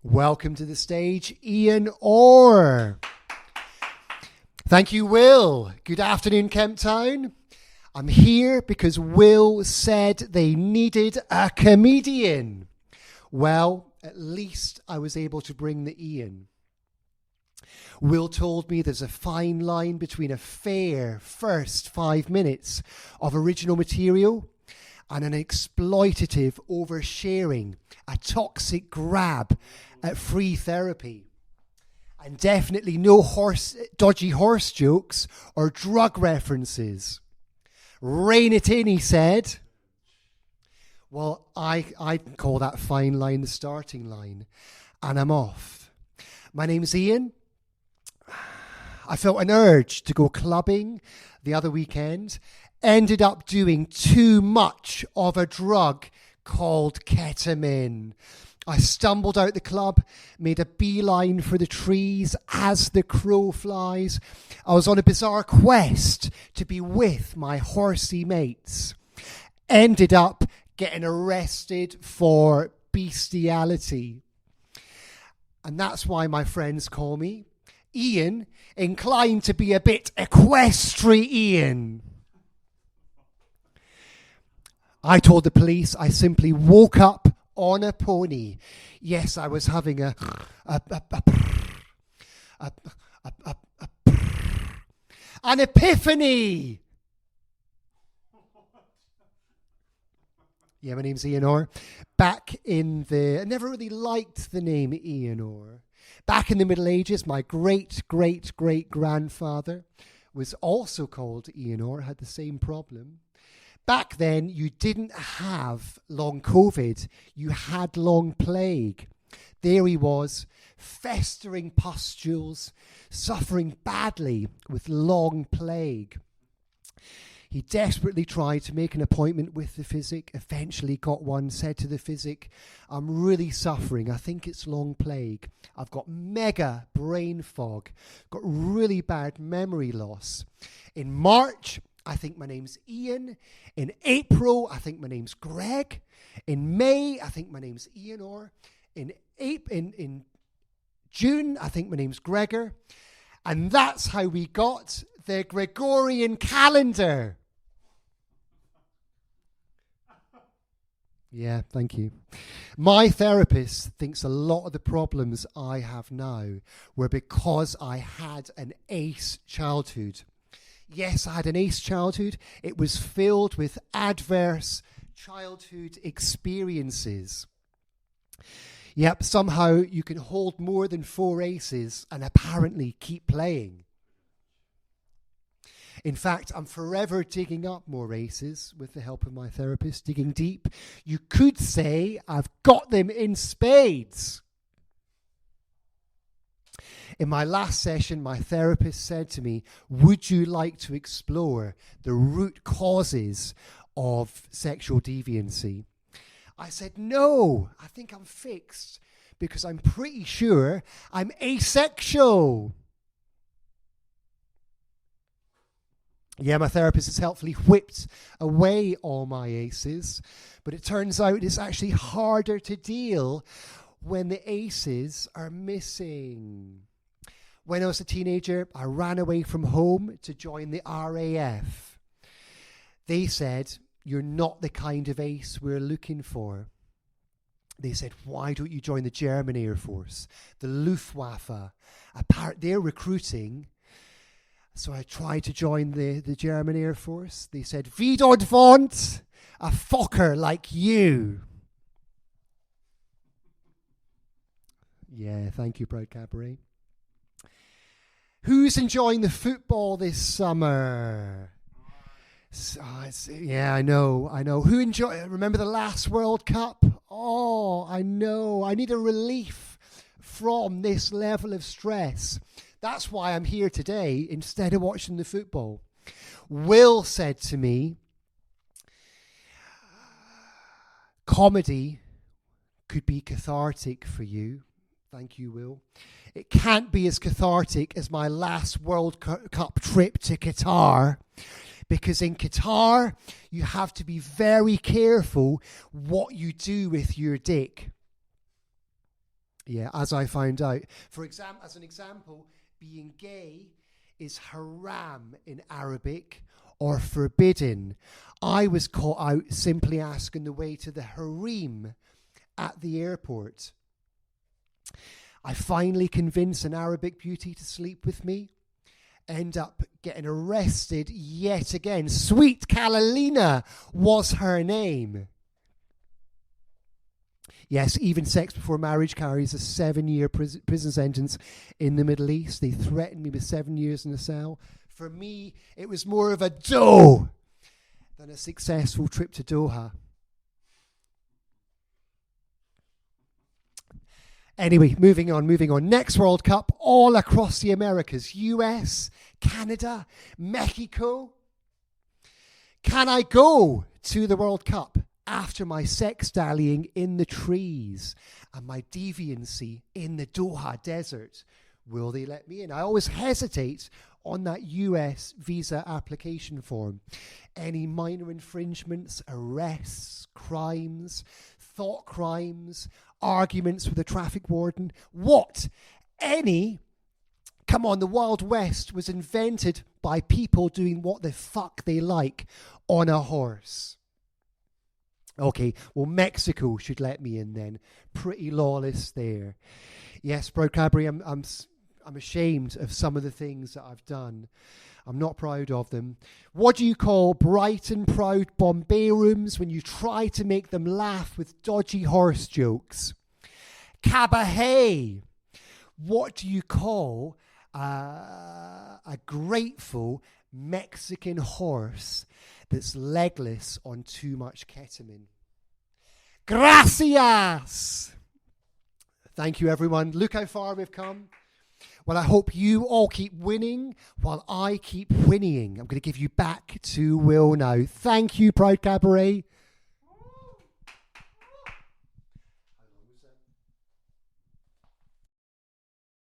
Welcome to the stage, Iain Orr. Thank you, Will. Good afternoon, Kemp Town. I'm here because Will said they needed a comedian. Well, at least I was able to bring the Iain. Will told me there's a fine line between a fair first 5 minutes of original material and an exploitative oversharing, a toxic grab at free therapy. And definitely no dodgy horse jokes or drug references. Rein it in, he said. Well, I call that fine line the starting line. And I'm off. My name's Iain. I felt an urge to go clubbing the other weekend. Ended up doing too much of a drug called ketamine. I stumbled out the club, made a beeline for the trees as the crow flies. I was on a bizarre quest to be with my horsey mates. Ended up getting arrested for bestiality. And that's why my friends call me Iain, inclined to be a bit equestrian. I told the police I simply woke up on a pony. Yes, I was having an epiphany. Yeah, my name's Iain Orr. I never really liked the name Iain Orr. Back in the Middle Ages, my great-great-great-grandfather was also called Iain Orr, had the same problem. Back then, you didn't have long COVID, you had long plague. There he was, festering pustules, suffering badly with long plague. He desperately tried to make an appointment with the physic, eventually got one, said to the physic, I'm really suffering, I think it's long plague. I've got mega brain fog, got really bad memory loss. In March, I think my name's Iain. In April, I think my name's Greg. In May, I think my name's Iain Orr. In June, I think my name's Gregor. And that's how we got the Gregorian calendar. Yeah, thank you. My therapist thinks a lot of the problems I have now were because I had an ace childhood. Yes, I had an ace childhood. It was filled with adverse childhood experiences. Yep, somehow you can hold more than 4 aces and apparently keep playing. In fact, I'm forever digging up more aces with the help of my therapist, digging deep. You could say I've got them in spades. In my last session, my therapist said to me, would you like to explore the root causes of sexual deviancy? I said, no, I think I'm fixed because I'm pretty sure I'm asexual. Yeah, my therapist has helpfully whipped away all my aces, but it turns out it's actually harder to deal when the aces are missing. When I was a teenager, I ran away from home to join the RAF. They said, you're not the kind of ace we're looking for. They said, why don't you join the German Air Force, the Luftwaffe? They're recruiting. So I tried to join the German Air Force. They said, wie dort want a fucker like you. Yeah, thank you, Proud Cabaret. Who's enjoying the football this summer? Yeah, I know. Remember the last World Cup? Oh, I know. I need a relief from this level of stress. That's why I'm here today instead of watching the football. Will said to me, comedy could be cathartic for you. Thank you, Will. It can't be as cathartic as my last World Cup trip to Qatar, because in Qatar, you have to be very careful what you do with your dick. Yeah, as I found out. As an example, being gay is haram in Arabic or forbidden. I was caught out simply asking the way to the harem at the airport. I finally convinced an Arabic beauty to sleep with me. End up getting arrested yet again. Sweet Carolina was her name. Yes, even sex before marriage carries a 7-year prison sentence in the Middle East. They threatened me with 7 years in a cell. For me, it was more of a dough than a successful trip to Doha. Anyway, moving on. Next World Cup, all across the Americas. US, Canada, Mexico. Can I go to the World Cup after my sex dallying in the trees and my deviancy in the Doha desert? Will they let me in? I always hesitate on that US visa application form. Any minor infringements, arrests, crimes, thought crimes, arguments with a traffic warden. What? Any? Come on, the Wild West was invented by people doing what the fuck they like on a horse. Okay, well, Mexico should let me in then. Pretty lawless there. Yes, Bro Cabaret, I'm ashamed of some of the things that I've done. I'm not proud of them. What do you call Brighton proud Bombay rooms when you try to make them laugh with dodgy horse jokes? Cabaret. What do you call a grateful Mexican horse that's legless on too much ketamine? Gracias. Thank you, everyone. Look how far we've come. Well, I hope you all keep winning while I keep whinnying. I'm going to give you back to Will now. Thank you, Proud Cabaret.